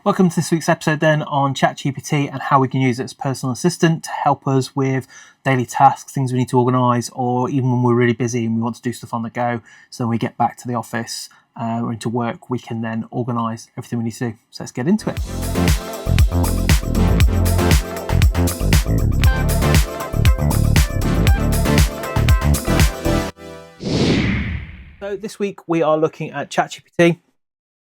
Welcome to this week's episode then on ChatGPT and how we can use it as a personal assistant to help us with daily tasks, things we need to organise, or even when we're really busy and we want to do stuff on the go. So when we get back to the office or into work, we can then organise everything we need to do. So let's get into it. So this week we are looking at ChatGPT.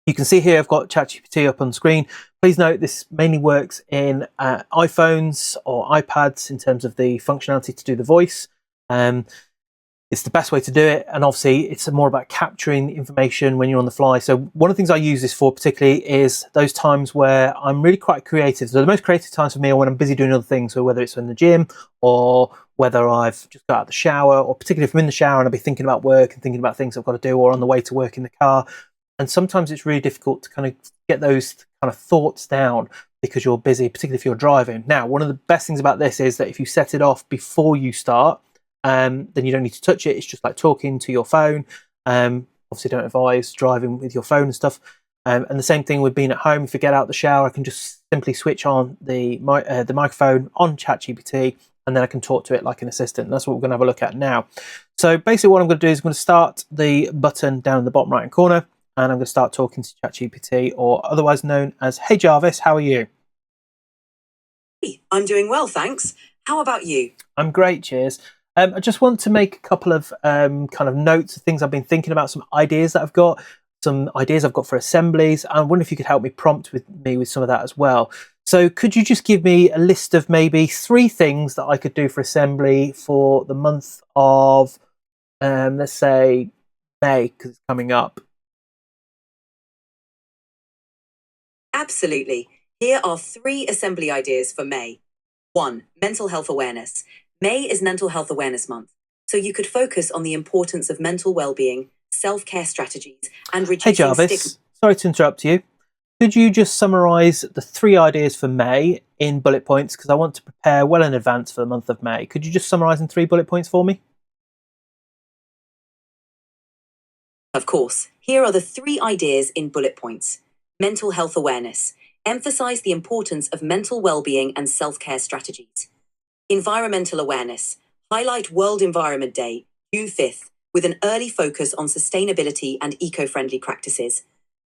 You can see here I've got ChatGPT up on the screen. Please note this mainly works in iPhones or iPads in terms of the functionality to do the voice. It's the best way to do it, and obviously it's more about capturing information when you're on the fly. So one of the things I use this for particularly is those times where I'm really quite creative. So the most creative times for me are when I'm busy doing other things, so whether it's in the gym or whether I've just got out of the shower, or particularly if I'm in the shower and I'll be thinking about work and thinking about things I've got to do, or on the way to work in the car. And sometimes it's really difficult to kind of get those kind of thoughts down because you're busy, particularly if you're driving. Now, one of the best things about this is that if you set it off before you start, then you don't need to touch it. It's just like talking to your phone. Obviously, don't advise driving with your phone and stuff. And the same thing with being at home. If you get out the shower, I can just simply switch on the microphone on ChatGPT, and then I can talk to it like an assistant. And that's what we're going to have a look at now. So basically what I'm going to do is I'm going to start the button down in the bottom right-hand corner, and I'm going to start talking to ChatGPT, or otherwise known as, "Hey Jarvis, how are you?" I'm doing well, thanks. How about you? I'm great, cheers. I just want to make a couple of kind of notes of things I've been thinking about, some ideas that I've got, some ideas I've got for assemblies. I wonder if you could help me prompt me with some of that as well. So could you just give me a list of maybe 3 things that I could do for assembly for the month of, let's say, May, because it's coming up? Absolutely. Here are 3 assembly ideas for May. 1. Mental health awareness. May is Mental Health Awareness Month, so you could focus on the importance of mental well-being, self-care strategies, and reducing Hey Jarvis, sorry to interrupt you. Could you just summarise the 3 ideas for May in bullet points? Because I want to prepare well in advance for the month of May. Could you just summarise in 3 bullet points for me? Of course. Here are the 3 ideas in bullet points. Mental health awareness. Emphasize the importance of mental well-being and self-care strategies. Environmental awareness. Highlight World Environment Day, June 5th, with an early focus on sustainability and eco-friendly practices.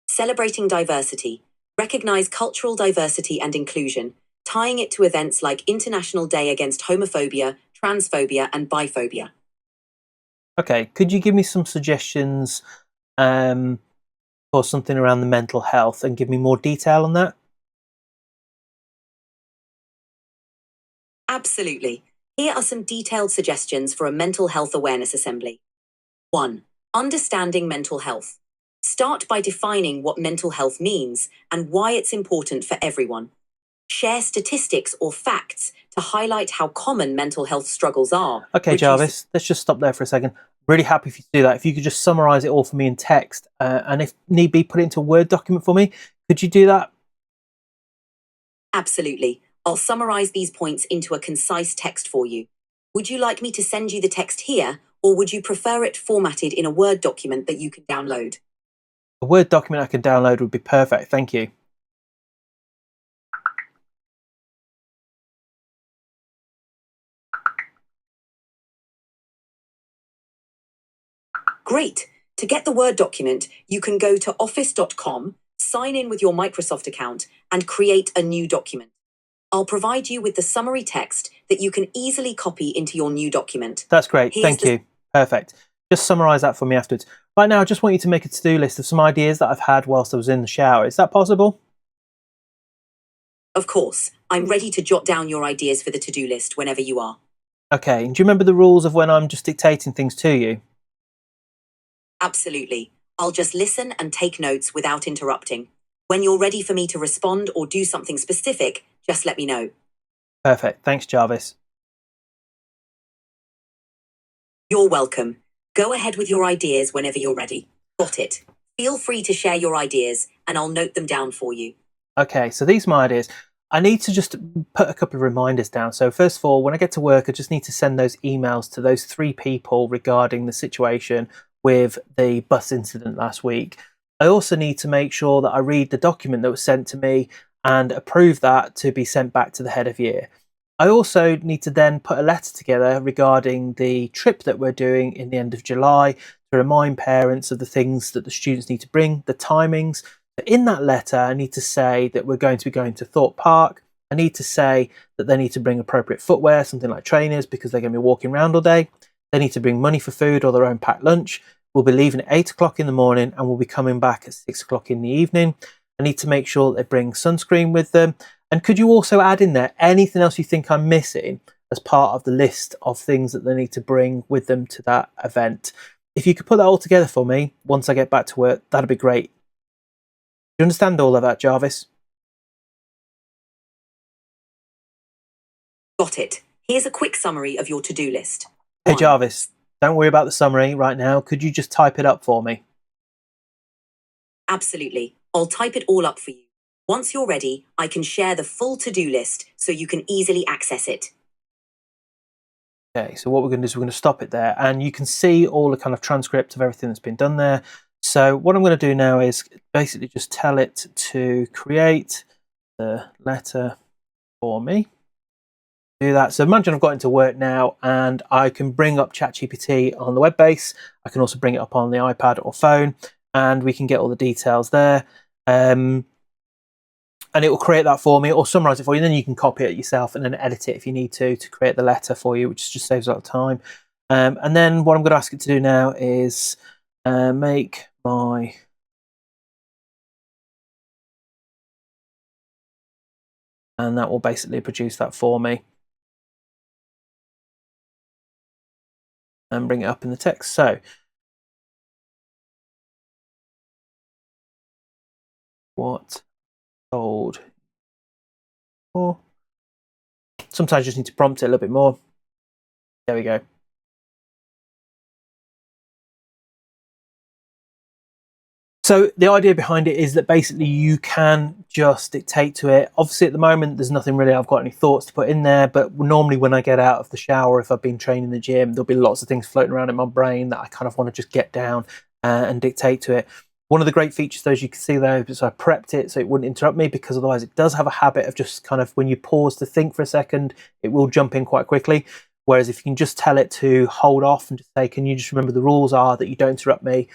Celebrating diversity. Recognize cultural diversity and inclusion, tying it to events like International Day Against Homophobia, Transphobia, and Biphobia. Okay, could you give me some suggestions for something around the mental health and give me more detail on that? Absolutely. Here are some detailed suggestions for a mental health awareness assembly. 1. Understanding mental health. Start by defining what mental health means and why it's important for everyone. Share statistics or facts to highlight how common mental health struggles are. Okay, Jarvis, let's just stop there for a second. Really happy if you do that. If you could just summarise it all for me in text, and if need be, put it into a Word document for me. Could you do that? Absolutely. I'll summarise these points into a concise text for you. Would you like me to send you the text here, or would you prefer it formatted in a Word document that you can download? A Word document I can download would be perfect. Thank you. Great. To get the Word document, you can go to office.com, sign in with your Microsoft account, and create a new document. I'll provide you with the summary text that you can easily copy into your new document. That's great. Thank you. Perfect. Just summarise that for me afterwards. Right now, I just want you to make a to-do list of some ideas that I've had whilst I was in the shower. Is that possible? Of course. I'm ready to jot down your ideas for the to-do list whenever you are. Okay. And do you remember the rules of when I'm just dictating things to you? Absolutely. I'll just listen and take notes without interrupting. When you're ready for me to respond or do something specific, just let me know. Perfect. Thanks, Jarvis. You're welcome. Go ahead with your ideas whenever you're ready. Got it. Feel free to share your ideas and I'll note them down for you. Okay, so these are my ideas. I need to just put a couple of reminders down. So first of all, when I get to work, I just need to send those emails to those 3 people regarding the situation with the bus incident last week. I also need to make sure that I read the document that was sent to me and approve that to be sent back to the head of year. I also need to then put a letter together regarding the trip that we're doing in the end of July to remind parents of the things that the students need to bring, the timings. So in that letter, I need to say that we're going to be going to Thorpe Park. I need to say that they need to bring appropriate footwear, something like trainers, because they're going to be walking around all day. They need to bring money for food or their own packed lunch. We'll be leaving at 8 o'clock in the morning and we'll be coming back at 6 o'clock in the evening. I need to make sure that they bring sunscreen with them. And could you also add in there anything else you think I'm missing as part of the list of things that they need to bring with them to that event? If you could put that all together for me once I get back to work, that'd be great. Do you understand all of that, Jarvis? Got it. Here's a quick summary of your to-do list. Hey, 1. Jarvis, don't worry about the summary right now. Could you just type it up for me? Absolutely. I'll type it all up for you. Once you're ready, I can share the full to-do list so you can easily access it. Okay, so what we're going to do is we're going to stop it there, and you can see all the kind of transcript of everything that's been done there. So what I'm going to do now is basically just tell it to create the letter for me. Do that. So imagine I've got into work now and I can bring up CHAT GPT on the web base. I can also bring it up on the iPad or phone, and we can get all the details there. And it will create that for me or summarize it for you. And then you can copy it yourself and then edit it if you need to create the letter for you, which just saves a lot of time. And then what I'm going to ask it to do now is make my and that will basically produce that for me and bring it up in the text. So what told or sometimes you just need to prompt it a little bit more. There we go. So the idea behind it is that basically you can just dictate to it. Obviously at the moment there's nothing really I've got any thoughts to put in there, but normally when I get out of the shower, if I've been training in the gym, there'll be lots of things floating around in my brain that I kind of want to just get down and dictate to it. One of the great features though, as you can see there, is I prepped it so it wouldn't interrupt me, because otherwise it does have a habit of just kind of, when you pause to think for a second, it will jump in quite quickly. Whereas if you can just tell it to hold off and just say, can you just remember the rules are that you don't interrupt me?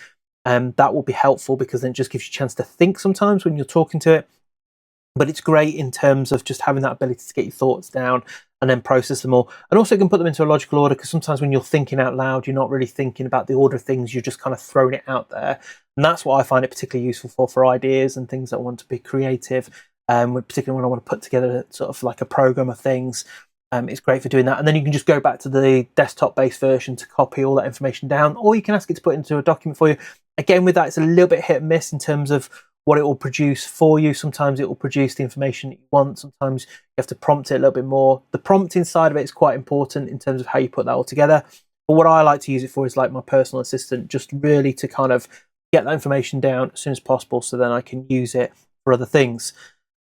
That will be helpful, because then it just gives you a chance to think sometimes when you're talking to it. But it's great in terms of just having that ability to get your thoughts down and then process them all. And also you can put them into a logical order, because sometimes when you're thinking out loud, you're not really thinking about the order of things, you're just kind of throwing it out there. And that's what I find it particularly useful for ideas and things that I want to be creative, particularly when I want to put together sort of like a program of things. It's great for doing that. And then you can just go back to the desktop-based version to copy all that information down, or you can ask it to put it into a document for you. Again, with that, it's a little bit hit and miss in terms of what it will produce for you. Sometimes it will produce the information that you want. Sometimes you have to prompt it a little bit more. The prompting side of it is quite important in terms of how you put that all together. But what I like to use it for is like my personal assistant, just really to kind of get that information down as soon as possible, so then I can use it for other things.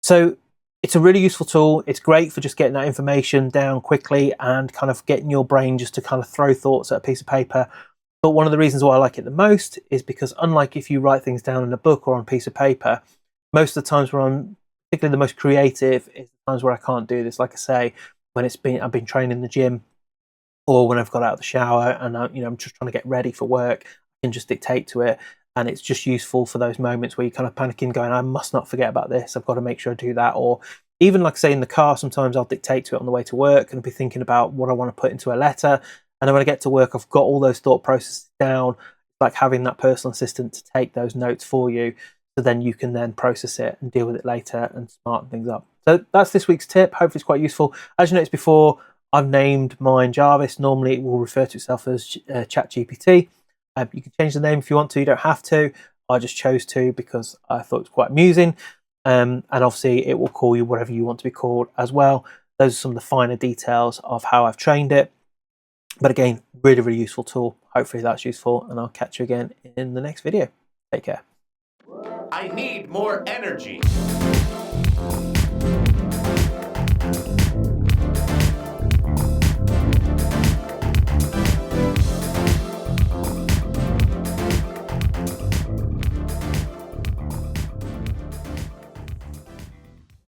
So it's a really useful tool. It's great for just getting that information down quickly and kind of getting your brain just to kind of throw thoughts at a piece of paper. But one of the reasons why I like it the most is because, unlike if you write things down in a book or on a piece of paper, most of the times where I'm particularly the most creative is the times where I can't do this. Like I say, when I've been training in the gym, or when I've got out of the shower and I'm just trying to get ready for work, I can just dictate to it. And it's just useful for those moments where you're kind of panicking, going, I must not forget about this. I've got to make sure I do that. Or even like say in the car, sometimes I'll dictate to it on the way to work and I'll be thinking about what I want to put into a letter. And then when I get to work, I've got all those thought processes down. It's like having that personal assistant to take those notes for you, so then you can then process it and deal with it later and smarten things up. So that's this week's tip. Hopefully it's quite useful. As you noticed before, I've named mine Jarvis. Normally it will refer to itself as CHAT GPT. You can change the name if you want to. You don't have to. I just chose to because I thought it was quite amusing. And obviously it will call you whatever you want to be called as well. Those are some of the finer details of how I've trained it. But again, really, really useful tool. Hopefully that's useful, and I'll catch you again in the next video. Take care. I need more energy.